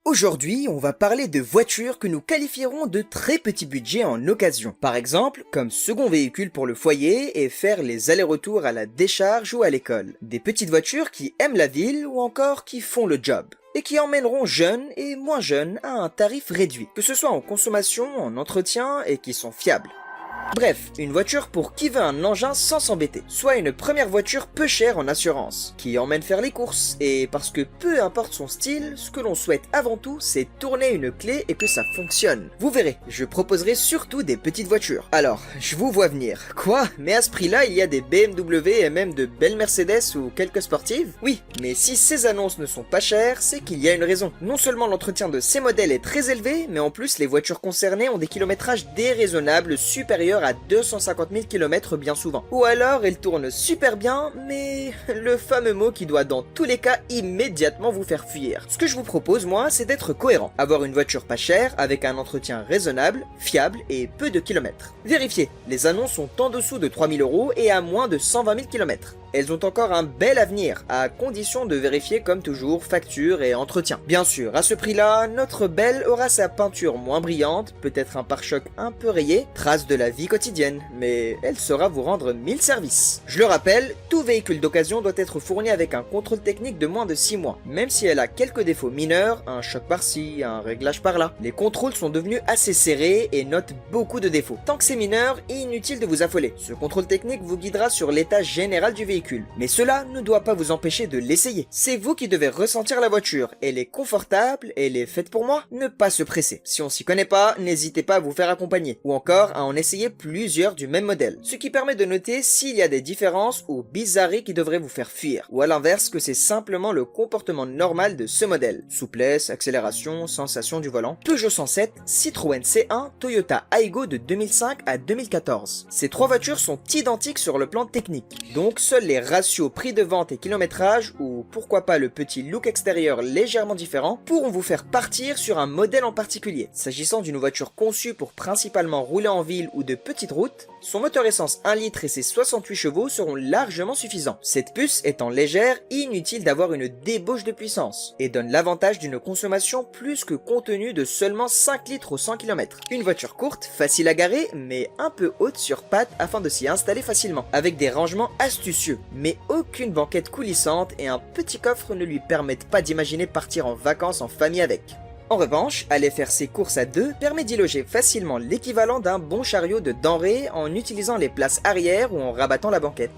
Aujourd'hui, on va parler de voitures que nous qualifierons de très petit budget en occasion. Par exemple, comme second véhicule pour le foyer et faire les allers-retours à la décharge ou à l'école. Des petites voitures qui aiment la ville ou encore qui font le job. Et qui emmèneront jeunes et moins jeunes à un tarif réduit. Que ce soit en consommation, en entretien et qui sont fiables. Bref, une voiture pour qui veut un engin sans s'embêter, soit une première voiture peu chère en assurance, qui emmène faire les courses, et parce que peu importe son style, ce que l'on souhaite avant tout, c'est tourner une clé et que ça fonctionne. Vous verrez, je proposerai surtout des petites voitures. Alors, je vous vois venir. Quoi? Mais à ce prix-là, il y a des BMW et même de belles Mercedes ou quelques sportives? Oui, mais si ces annonces ne sont pas chères, c'est qu'il y a une raison. Non seulement l'entretien de ces modèles est très élevé, mais en plus les voitures concernées ont des kilométrages déraisonnables supérieurs à 250 000 km bien souvent. Ou alors elles tournent super bien, mais le fameux mot qui doit dans tous les cas immédiatement vous faire fuir. Ce que je vous propose moi, c'est d'être cohérent. Avoir une voiture pas chère, avec un entretien raisonnable, fiable et peu de kilomètres. Vérifiez, les annonces sont en dessous de 3 000 € et à moins de 120 000 km. Elles ont encore un bel avenir, à condition de vérifier comme toujours facture et entretien. Bien sûr, à ce prix-là, notre belle aura sa peinture moins brillante, peut-être un pare-choc un peu rayé, trace de la vie quotidienne, mais elle saura vous rendre 1000 services. Je le rappelle, tout véhicule d'occasion doit être fourni avec un contrôle technique de moins de 6 mois, même si elle a quelques défauts mineurs, un choc par-ci, un réglage par-là. Les contrôles sont devenus assez serrés et notent beaucoup de défauts. Tant que c'est mineur, inutile de vous affoler. Ce contrôle technique vous guidera sur l'état général du véhicule. Mais cela ne doit pas vous empêcher de l'essayer. C'est vous qui devez ressentir la voiture. Elle est confortable, elle est faite pour moi. Ne pas se presser. Si on s'y connaît pas, n'hésitez pas à vous faire accompagner. Ou encore à en essayer plusieurs du même modèle. Ce qui permet de noter s'il y a des différences ou bizarreries qui devraient vous faire fuir. Ou à l'inverse que c'est simplement le comportement normal de ce modèle. Souplesse, accélération, sensation du volant. Peugeot 107, Citroën C1, Toyota Aygo de 2005 à 2014. Ces trois voitures sont identiques sur le plan technique. Donc seuls les ratios prix de vente et kilométrage, ou pourquoi pas le petit look extérieur légèrement différent, pourront vous faire partir sur un modèle en particulier. S'agissant d'une voiture conçue pour principalement rouler en ville ou de petites routes, son moteur essence 1 litre et ses 68 chevaux seront largement suffisants. Cette puce étant légère, inutile d'avoir une débauche de puissance, et donne l'avantage d'une consommation plus que contenue de seulement 5 litres au 100 km. Une voiture courte, facile à garer, mais un peu haute sur pattes afin de s'y installer facilement, avec des rangements astucieux. Mais aucune banquette coulissante et un petit coffre ne lui permettent pas d'imaginer partir en vacances en famille avec. En revanche, aller faire ses courses à deux permet d'y loger facilement l'équivalent d'un bon chariot de denrées en utilisant les places arrière ou en rabattant la banquette.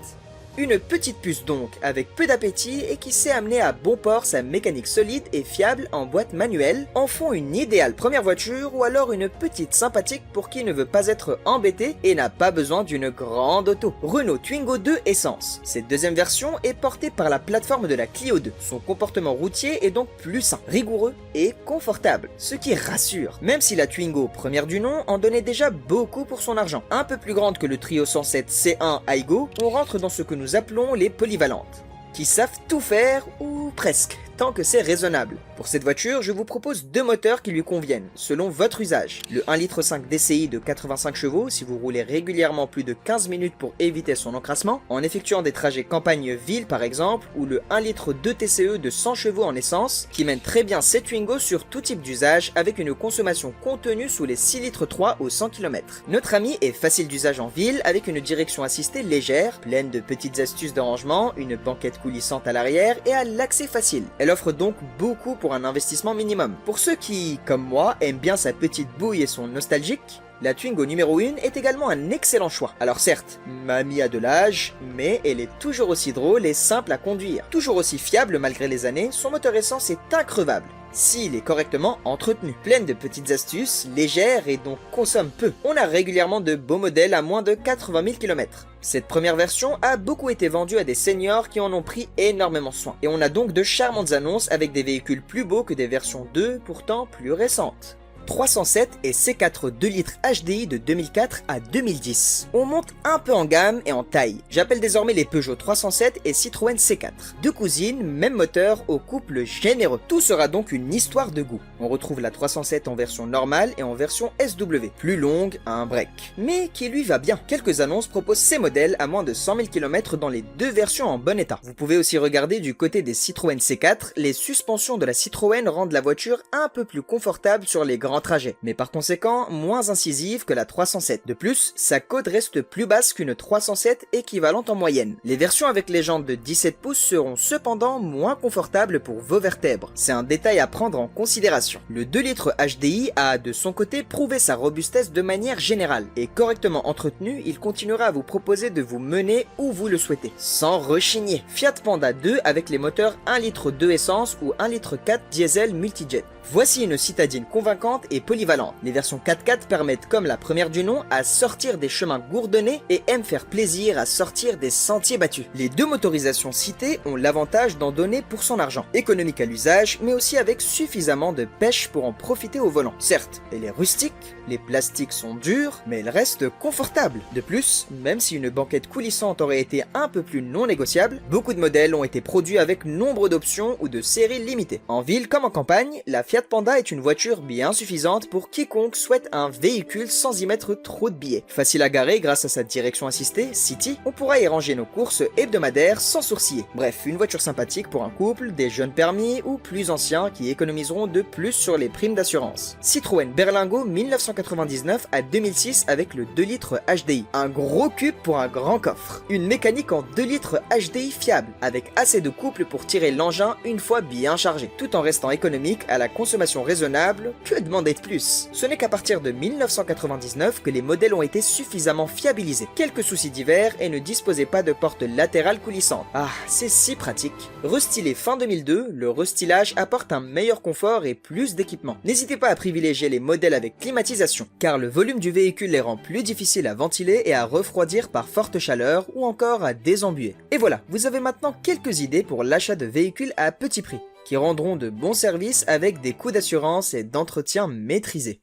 Une petite puce donc, avec peu d'appétit et qui sait amener à bon port sa mécanique solide et fiable en boîte manuelle, en font une idéale première voiture ou alors une petite sympathique pour qui ne veut pas être embêté et n'a pas besoin d'une grande auto. Renault Twingo 2 Essence. Cette deuxième version est portée par la plateforme de la Clio 2. Son comportement routier est donc plus sain, rigoureux et confortable, ce qui rassure. Même si la Twingo, première du nom, en donnait déjà beaucoup pour son argent. Un peu plus grande que le trio 107 C1 Aygo, on rentre dans ce que nous appelons les polyvalentes, qui savent tout faire, ou presque, tant que c'est raisonnable. Pour cette voiture, je vous propose deux moteurs qui lui conviennent, selon votre usage. Le 1,5 litre DCI de 85 chevaux, si vous roulez régulièrement plus de 15 minutes pour éviter son encrassement, en effectuant des trajets campagne-ville par exemple, ou le 1 litre 2 TCE de 100 chevaux en essence, qui mène très bien cette Twingo sur tout type d'usage, avec une consommation contenue sous les 6 litres 3 au 100 km. Notre ami est facile d'usage en ville, avec une direction assistée légère, pleine de petites astuces de rangement, une banquette coulissante à l'arrière et à l'accès facile. Elle offre donc beaucoup pour un investissement minimum. Pour ceux qui, comme moi, aiment bien sa petite bouille et son nostalgique, la Twingo numéro 1 est également un excellent choix. Alors certes, mamie a de l'âge, mais elle est toujours aussi drôle et simple à conduire. Toujours aussi fiable malgré les années, son moteur essence est increvable. S'il est correctement entretenu, pleine de petites astuces, légère et donc consomme peu. On a régulièrement de beaux modèles à moins de 80 000 km. Cette première version a beaucoup été vendue à des seniors qui en ont pris énormément soin. Et on a donc de charmantes annonces avec des véhicules plus beaux que des versions 2, pourtant plus récentes. 307 et C4 2 litres HDI de 2004 à 2010. On monte un peu en gamme et en taille. J'appelle désormais les Peugeot 307 et Citroën C4. Deux cousines, même moteur, au couple généreux. Tout sera donc une histoire de goût. On retrouve la 307 en version normale et en version SW, plus longue à un break, mais qui lui va bien. Quelques annonces proposent ces modèles à moins de 100 000 km dans les deux versions en bon état. Vous pouvez aussi regarder du côté des Citroën C4, les suspensions de la Citroën rendent la voiture un peu plus confortable sur les grands trajets, mais par conséquent moins incisive que la 307. De plus, sa côte reste plus basse qu'une 307 équivalente en moyenne. Les versions avec les jantes de 17 pouces seront cependant moins confortables pour vos vertèbres. C'est un détail à prendre en considération. Le 2 litres HDI a de son côté prouvé sa robustesse de manière générale, et correctement entretenu, il continuera à vous proposer de vous mener où vous le souhaitez, sans rechigner. Fiat Panda 2 avec les moteurs 1 litre 2 essence ou 1 litre 4 diesel multijet. Voici une citadine convaincante et polyvalente. Les versions 4x4 permettent, comme la première du nom, à sortir des chemins gourdonnés et aiment faire plaisir à sortir des sentiers battus. Les deux motorisations citées ont l'avantage d'en donner pour son argent. Économique à l'usage, mais aussi avec suffisamment de pêche pour en profiter au volant. Certes, elle est rustique, les plastiques sont durs, mais elle reste confortable. De plus, même si une banquette coulissante aurait été un peu plus non négociable, beaucoup de modèles ont été produits avec nombre d'options ou de séries limitées. En ville comme en campagne, la Fiat Panda est une voiture bien suffisante pour quiconque souhaite un véhicule sans y mettre trop de billets. Facile à garer grâce à sa direction assistée, City, on pourra y ranger nos courses hebdomadaires sans sourciller. Bref, une voiture sympathique pour un couple, des jeunes permis ou plus anciens qui économiseront de plus sur les primes d'assurance. Citroën Berlingo 1999 à 2006 avec le 2 litres HDI. Un gros cube pour un grand coffre. Une mécanique en 2 litres HDI fiable, avec assez de couple pour tirer l'engin une fois bien chargé, tout en restant économique à la consommation raisonnable. Que demander de plus? Ce n'est qu'à partir de 1999 que les modèles ont été suffisamment fiabilisés. Quelques soucis divers et ne disposaient pas de porte latérale coulissante. Ah, c'est si pratique. Restylé fin 2002, le restylage apporte un meilleur confort et plus d'équipement. N'hésitez pas à privilégier les modèles avec climatisation, car le volume du véhicule les rend plus difficiles à ventiler et à refroidir par forte chaleur ou encore à désembuer. Et voilà, vous avez maintenant quelques idées pour l'achat de véhicules à petit prix, qui rendront de bons services avec des coûts d'assurance et d'entretien maîtrisés.